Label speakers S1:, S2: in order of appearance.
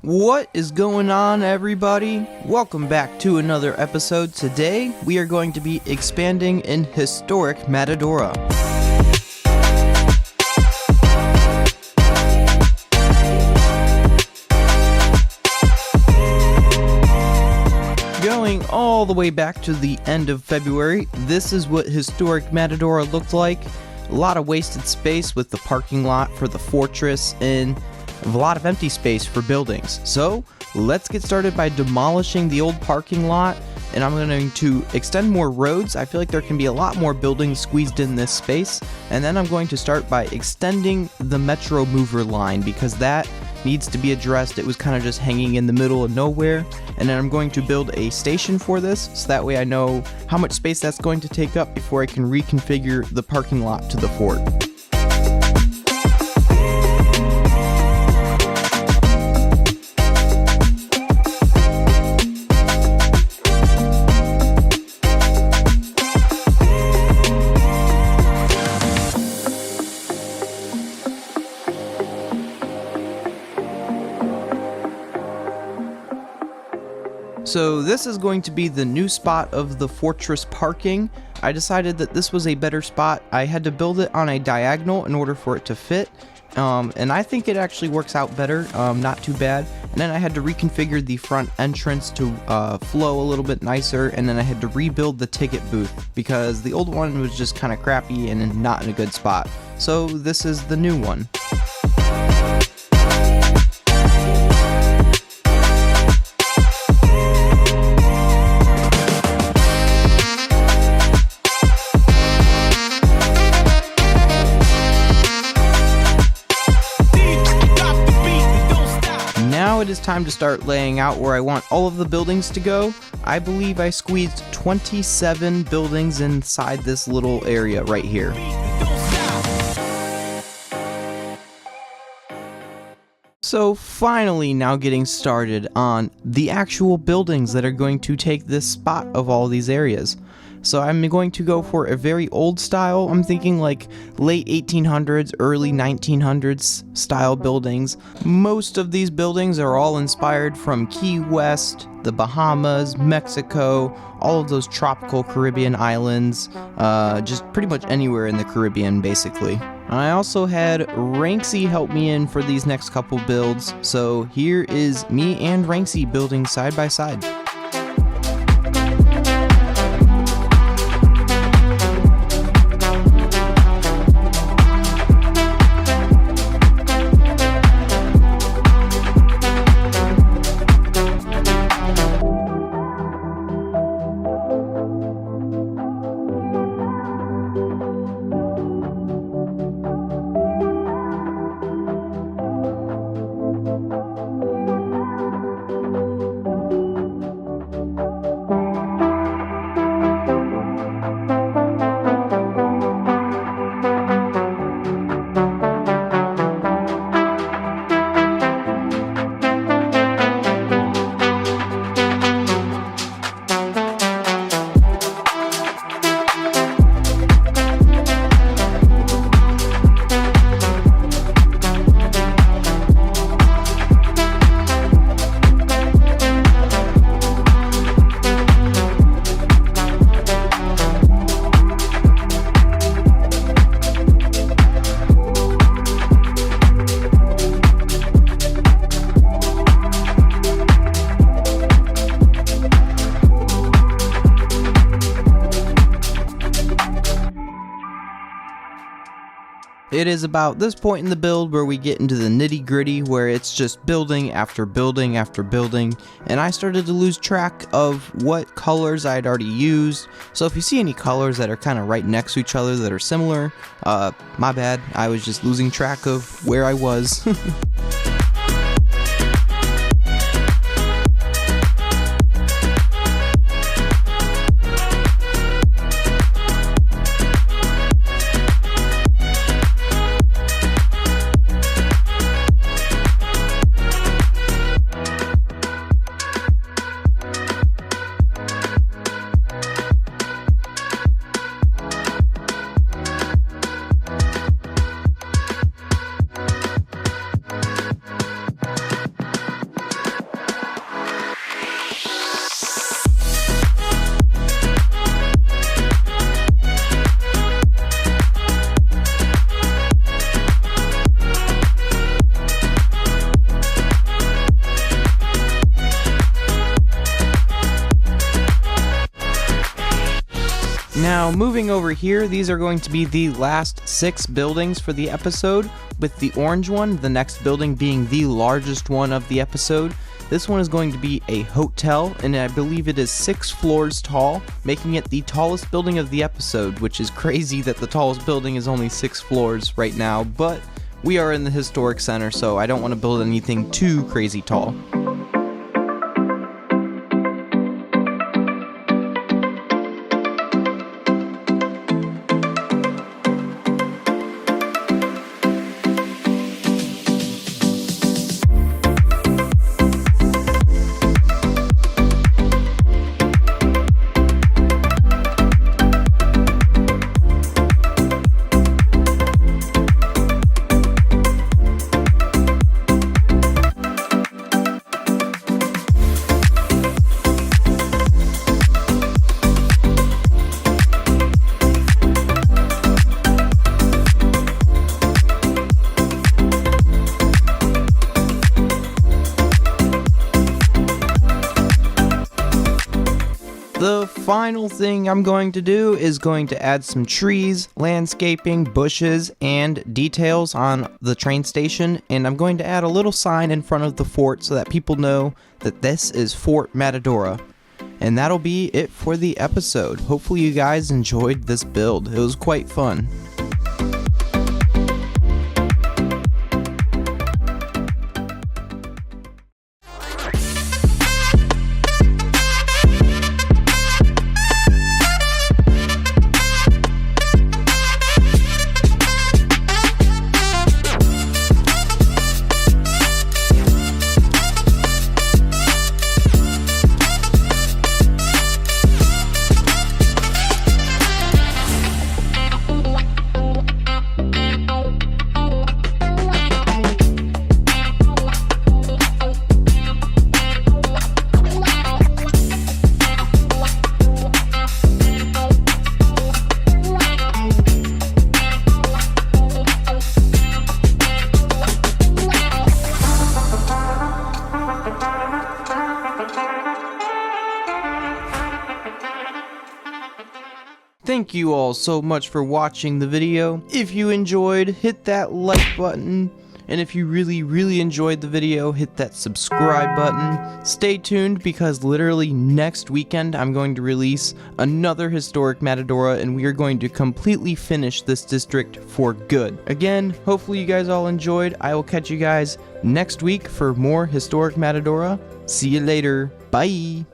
S1: What is going on, everybody? Welcome back to another episode. Today we are going to be expanding in historic Matadora. Going all the way back to the end of February, this is what historic Matadora looked like. A lot of wasted space with the parking lot for the fortress and a lot of empty space for buildings. So let's get started by demolishing the old parking lot, and I'm going to extend more roads. I feel like there can be a lot more buildings squeezed in this space, and then I'm going to start by extending the metro mover line because that needs to be addressed. It was kind of just hanging in the middle of nowhere, and then I'm going to build a station for this so that way I know how much space that's going to take up before I can reconfigure the parking lot to the fort. So this is going to be the new spot of the fortress parking. I decided that this was a better spot. I had to build it on a diagonal in order for it to fit, and I think it actually works out better, not too bad. And then I had to reconfigure the front entrance to flow a little bit nicer, and then I had to rebuild the ticket booth because the old one was just kind of crappy and not in a good spot. So this is the new one. Now it is time to start laying out where I want all of the buildings to go. I believe I squeezed 27 buildings inside this little area right here. So finally now getting started on the actual buildings that are going to take this spot of all these areas. So I'm going to go for a very old style. I'm thinking like late 1800s, early 1900s style buildings. Most of these buildings are all inspired from Key West, the Bahamas, Mexico, all of those tropical Caribbean islands, just pretty much anywhere in the Caribbean basically. I also had Ranxy help me in for these next couple builds, so here is me and Ranxy building side by side. It is about this point in the build where we get into the nitty-gritty, where it's just building after building after building, and I started to lose track of what colors I had already used. So if you see any colors that are kind of right next to each other that are similar, my bad, I was just losing track of where I was. Now, moving over here, these are going to be the last 6 buildings for the episode, with the orange one, the next building being the largest one of the episode. This one is going to be a hotel, and I believe it is 6 floors tall, making it the tallest building of the episode, which is crazy that the tallest building is only 6 floors right now, but we are in the historic center, so I don't want to build anything too crazy tall. The final thing I'm going to do is going to add some trees, landscaping, bushes, and details on the train station, and I'm going to add a little sign in front of the fort so that people know that this is Fort Matadora. And that'll be it for the episode. Hopefully you guys enjoyed this build. It was quite fun. Thank you all so much for watching the video. If you enjoyed, hit that like button. And if you really enjoyed the video, hit that subscribe button. Stay tuned because literally next weekend I'm going to release another historic Matadora and we are going to completely finish this district for good. Again, hopefully you guys all enjoyed. I will catch you guys next week for more historic Matadora. See you later. Bye.